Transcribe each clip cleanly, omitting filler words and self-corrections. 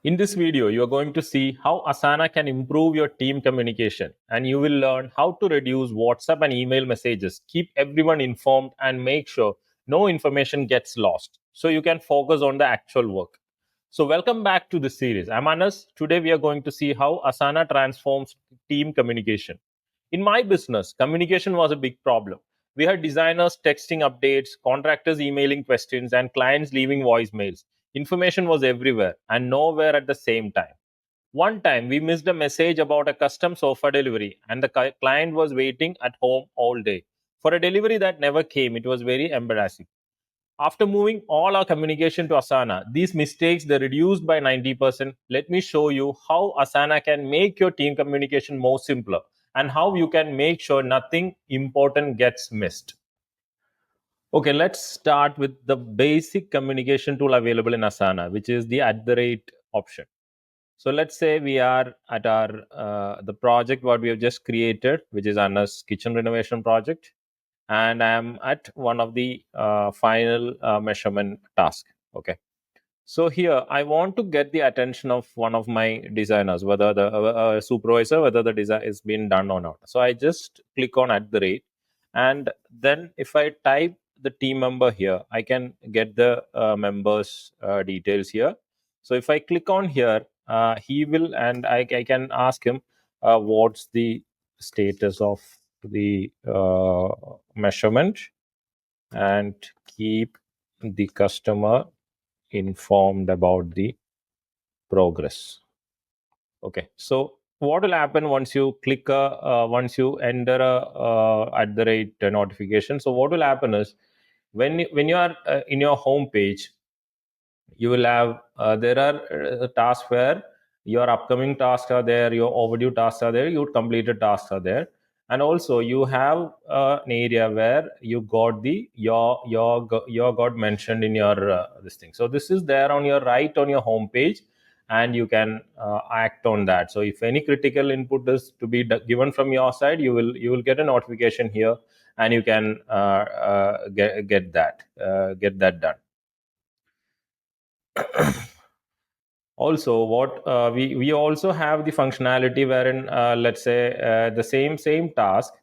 In this video, you are going to see how Asana can improve your team communication, and you will learn how to reduce WhatsApp and email messages, keep everyone informed, and make sure no information gets lost so you can focus on the actual work. So, welcome back to this series. I'm Anas. Today, we are going to see how Asana transforms team communication. In my business, communication was a big problem. We had designers texting updates, contractors emailing questions, and clients leaving voicemails. Information was everywhere and nowhere at the same time. One time, we missed a message about a custom sofa delivery, and the client was waiting at home all day. For a delivery that never came, it was very embarrassing. After moving all our communication to Asana, these mistakes they reduced by 90%. Let me show you how Asana can make your team communication more simpler and how you can make sure nothing important gets missed. Okay, let's start with the basic communication tool available in Asana, which is the @ option. So let's say we are at our the project what we have just created, which is Anna's kitchen renovation project, and I am at one of the final measurement task. Okay, so here I want to get the attention of one of my designers, whether the supervisor, whether the design is being done or not. So I just click on @ and then if I type the team member here, I can get the members details here. So if I click on here, he will, and I can ask him what's the status of the measurement, and keep the customer informed about the progress. Okay, so what will happen once you click once you enter a notification? So what will happen is when you are in your home page, you will have there are tasks where your upcoming tasks are there, your overdue tasks are there, your completed tasks are there, and also you have an area where you got the your got mentioned in your this thing. So this is there on your right on your home page, and you can act on that. So if any critical input is to be given from your side, you will get a notification here, and you can get that done. Also, what we also have the functionality wherein let's say the same task,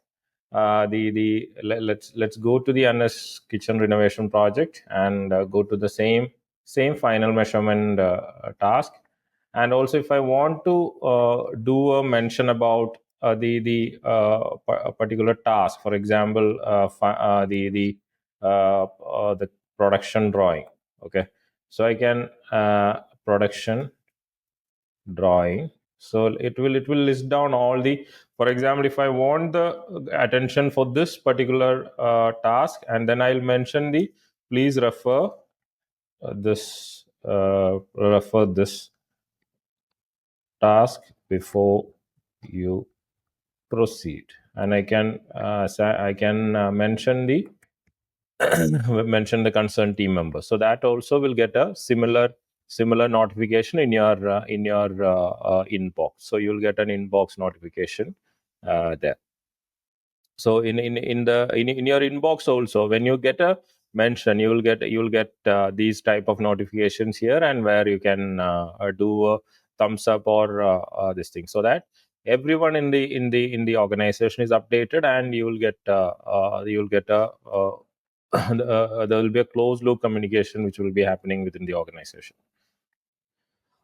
let's go to the NS kitchen renovation project, and go to the same final measurement task. And also, if I want to do a mention about a particular task, for example, the production drawing. Okay, so I can production drawing. So it will list down all the, for example, if I want the attention for this particular task, and then I'll mention the please refer this task before you proceed, and I can mention the mention the concerned team member, so that also will get a similar notification in your inbox. So you'll get an inbox notification there. So in your inbox also, when you get a mention, you will get these type of notifications here, and where you can do a thumbs up or this thing, so that everyone in the organization is updated, and you will get a there will be a closed loop communication which will be happening within the organization.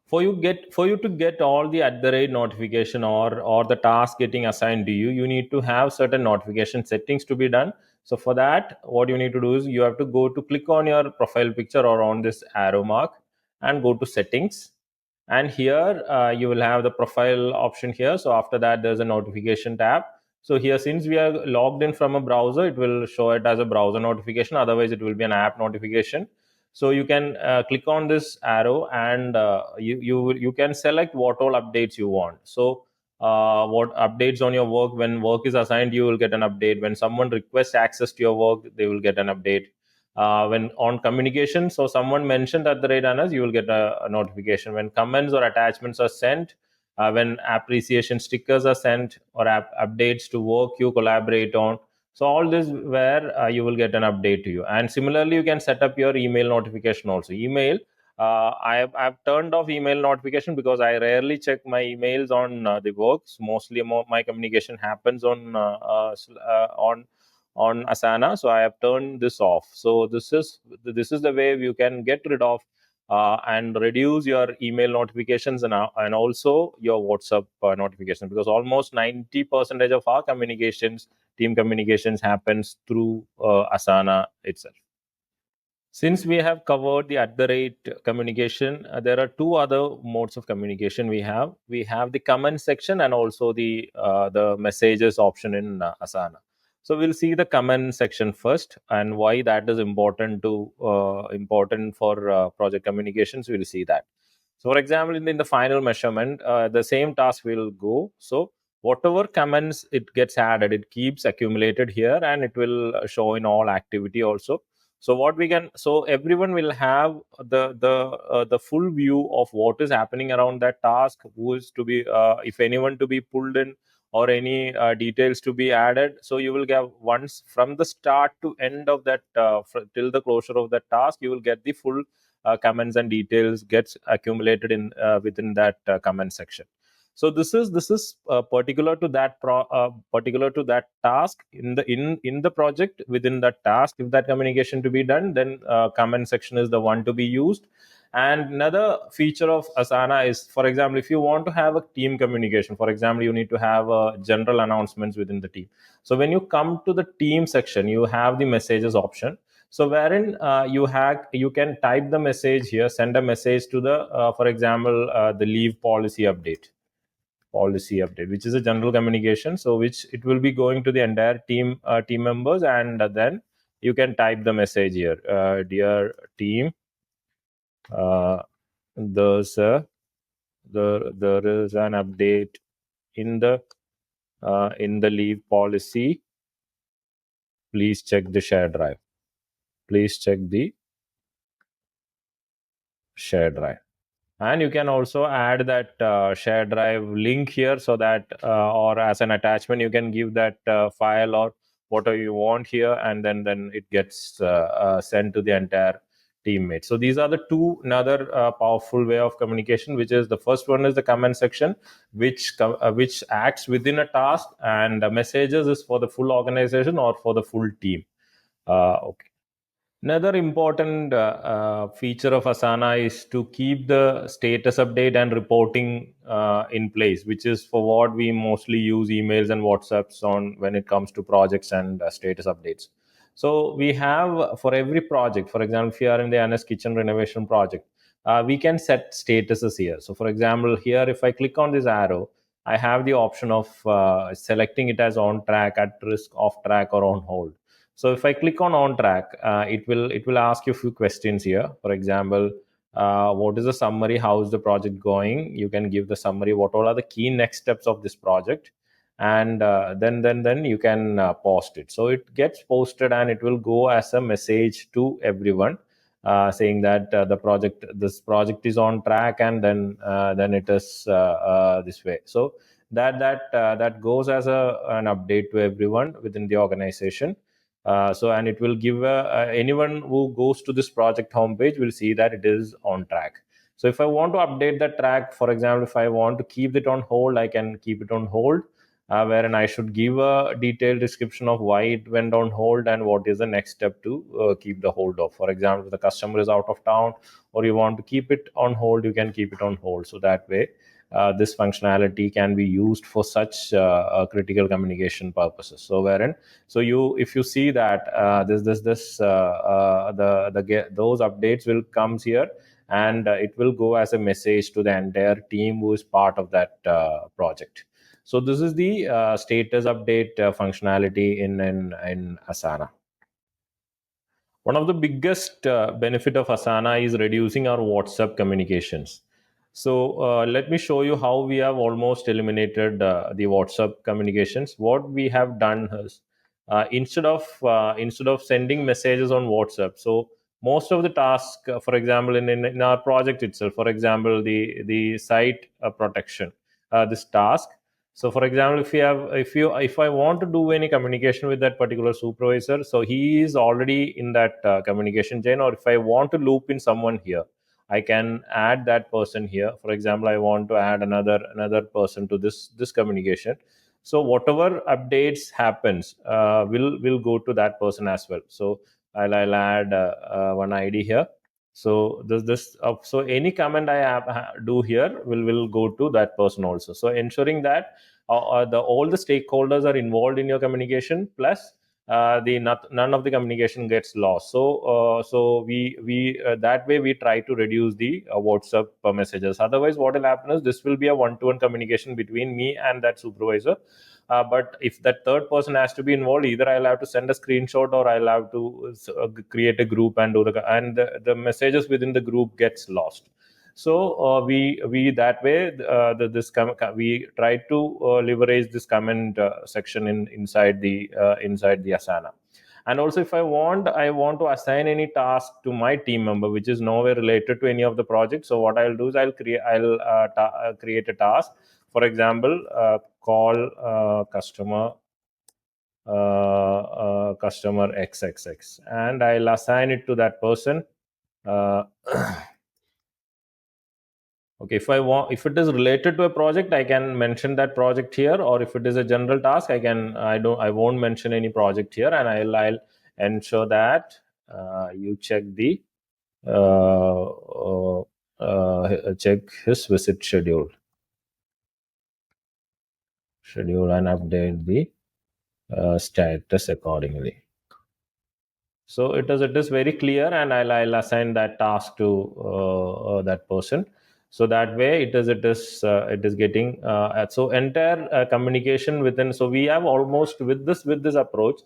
For you to get all the @ notification, or the task getting assigned to you, you need to have certain notification settings to be done. So for that, what you need to do is you have to go to click on your profile picture or on this arrow mark, and go to settings. And here you will have the profile option here. So after that, there's a notification tab. So here, since we are logged in from a browser, it will show it as a browser notification, otherwise it will be an app notification. So you can click on this arrow, and you can select what all updates you want. So what updates on your work? When work is assigned, you will get an update. When someone requests access to your work, they will get an update. When on communication, so someone mentioned @ you will get a notification. When comments or attachments are sent, when appreciation stickers are sent, or updates to work you collaborate on, so all this where you will get an update to you. And similarly, you can set up your email notification also. Email, I've turned off email notification because I rarely check my emails on the works. Mostly my communication happens on Asana, so I have turned this off. So this is the way you can get rid of and reduce your email notifications and also your WhatsApp notifications, because almost 90% of our communications, team communications, happens through Asana itself. Since we have covered the at the rate communication, there are two other modes of communication we have. We have the comment section and also the messages option in Asana. So we'll see the comment section first and why that is important for project communications. We'll see that. So, for example, in the final measurement, the same task will go. So whatever comments it gets added, it keeps accumulated here and it will show in all activity also. So what we can, so everyone will have the full view of what is happening around that task, who is to be, if anyone to be pulled in, or any details to be added. So you will get, once from the start to end of that, till the closure of that task, you will get the full comments and details gets accumulated in within that comment section. So this is particular to that task in the project. Within that task, if that communication to be done, then comment section is the one to be used. And another feature of Asana is, for example, if you want to have a team communication, for example, you need to have general announcements within the team. So when you come to the team section, you have the messages option. So wherein you can type the message here, send a message to the, for example, the leave policy update, which is a general communication. So which it will be going to the entire team members, and then you can type the message here, dear team, uh, there's a there is an update in the leave policy. Please check the share drive. Please check the share drive. And you can also add that share drive link here, so that or as an attachment you can give that file or whatever you want here, and then it gets sent to the entire teammate. So these are the two another powerful way of communication, which is, the first one is the comment section, which acts within a task, and messages is for the full organization or for the full team. Okay. Another important feature of Asana is to keep the status update and reporting in place, which is for what we mostly use emails and WhatsApps on when it comes to projects and status updates. So we have, for every project, for example, if you are in the NS kitchen renovation project, we can set statuses here. So for example, here, if I click on this arrow, I have the option of selecting it as on track, at risk, off track, or on hold. So if I click on track, it will ask you a few questions here. For example, what is the summary? How is the project going? You can give the summary. What all are the key next steps of this project? And then you can post it. So it gets posted and it will go as a message to everyone, saying that this project is on track, and then it is this way. So that goes as an update to everyone within the organization. And it will give anyone who goes to this project homepage will see that it is on track. So if I want to update the track, for example, if I want to keep it on hold, I can keep it on hold, wherein I should give a detailed description of why it went on hold and what is the next step to keep the hold of. For example, if the customer is out of town or you want to keep it on hold, you can keep it on hold. So that way, this functionality can be used for such critical communication purposes. So wherein, so you, if you see that those updates will comes here, and it will go as a message to the entire team who is part of that project. So this is the status update functionality in Asana. One of the biggest benefit of Asana is reducing our WhatsApp communications. So let me show you how we have almost eliminated the WhatsApp communications. What we have done is, instead of sending messages on WhatsApp, so most of the tasks, for example, in our project itself, for example, the site protection, this task. So for example, if I want to do any communication with that particular supervisor, so he is already in that communication chain, or if I want to loop in someone here, I can add that person here. For example, I want to add another person to this communication. So whatever updates happens will go to that person as well. So I'll add one ID here. So so any comment I do here will go to that person also. So ensuring that the all the stakeholders are involved in your communication, plus none of the communication gets lost. So we that way we try to reduce the WhatsApp messages. Otherwise, what will happen is this will be a one-to-one communication between me and that supervisor. But if that third person has to be involved, either I'll have to send a screenshot, or I'll have to create a group and the messages within the group gets lost. So we that way we try to leverage this comment section inside the Asana. And also, if I want to assign any task to my team member which is nowhere related to any of the projects. So what I'll do is I'll create a task. For example, call customer XXX, and I'll assign it to that person. uh, Okay, if it is related to a project, I can mention that project here, or if it is a general task, I won't mention any project here, and I'll ensure that you check the check his visit schedule and update the status accordingly. So it is very clear, and I'll assign that task to that person. So that way it is getting so entire communication within. So we have almost with this approach,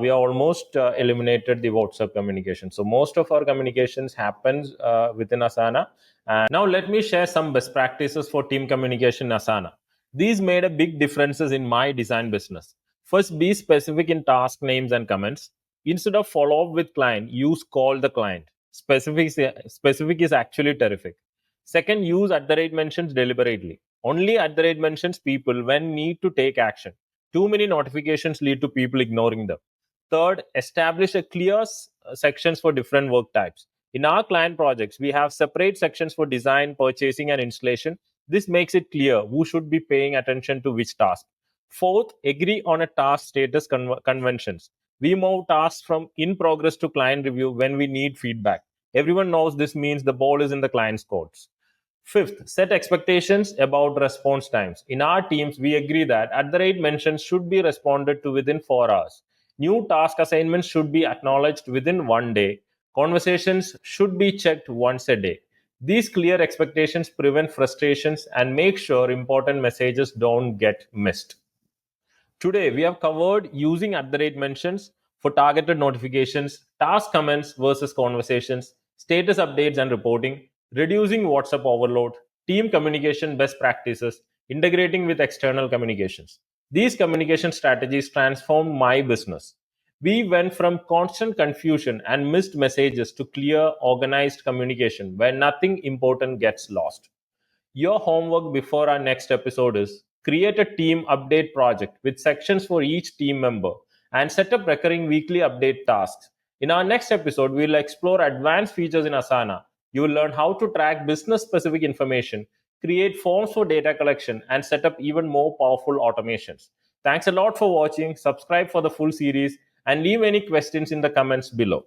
we have almost eliminated the WhatsApp communication. So most of our communications happens within Asana. And now let me share some best practices for team communication in Asana. These made a big differences in my design business. First, be specific in task names and comments. Instead of follow up with client, use call the client. Specific is actually terrific. Second, use at the rate mentions deliberately. Only at the rate mentions people when need to take action. Too many notifications lead to people ignoring them. Third, establish a clear sections for different work types. In our client projects, we have separate sections for design, purchasing, and installation. This makes it clear who should be paying attention to which task. Fourth, agree on a task status conventions. We move tasks from in progress to client review when we need feedback. Everyone knows this means the ball is in the client's courts. Fifth, set expectations about response times. In our teams, we agree that at the rate mentioned should be responded to within 4 hours. New task assignments should be acknowledged within 1 day. Conversations should be checked once a day. These clear expectations prevent frustrations and make sure important messages don't get missed. Today, we have covered using at the rate mentions for targeted notifications, task comments versus conversations, status updates and reporting, reducing WhatsApp overload, team communication best practices, integrating with external communications. These communication strategies transformed my business. We went from constant confusion and missed messages to clear, organized communication where nothing important gets lost. Your homework before our next episode is create a team update project with sections for each team member and set up recurring weekly update tasks. In our next episode, we will explore advanced features in Asana. You will learn how to track business specific information, create forms for data collection, and set up even more powerful automations. Thanks a lot for watching. Subscribe for the full series and leave any questions in the comments below.